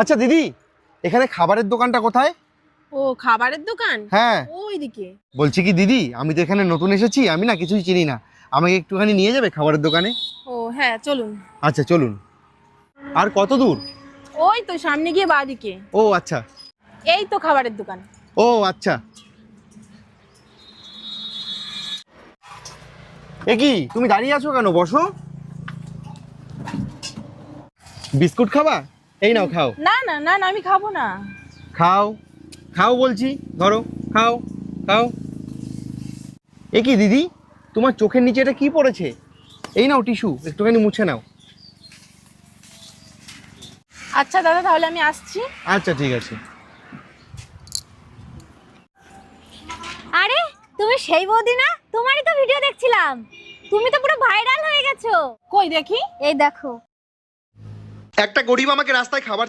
আচ্ছা দিদি, এখানে খাবারের দোকানটা কোথায়? ও খাবারের দোকান, হ্যাঁ ওইদিকে। বলছি কি দিদি, আমি তো এখানে নতুন এসেছি, আমি না কিছুই চিনি না, আমাকে একটুখানি নিয়ে যাবে খাবারের দোকানে? ও হ্যাঁ চলুন। আচ্ছা চলুন। আর কত দূর? ওই তো সামনে গিয়ে বাঁদিকে। ও আচ্ছা। এই তো খাবারের দোকান। ও আচ্ছা। এ কি তুমি দাঁড়িয়ে আছো কেন, বসো। বিস্কুট খাবা? এই নাও খাও। না না না না, আমি খাবো না। খাও খাও বলছি, ধরো খাও খাও। এ কি দিদি, তোমার চোখের নিচে এটা কি পড়েছে? এই নাও টিস্যু, একটুখানি মুছে নাও। আচ্ছা দাদা, তাহলে আমি আসছি। আচ্ছা ঠিক আছে। আরে তুমি সেই বৌদি না? তোমারই তো ভিডিও দেখছিলাম, তুমি তো পুরো ভাইরাল হয়ে গেছো। কই দেখি। এই দেখো। একটা গরিব আমাকে রাস্তায় খাবার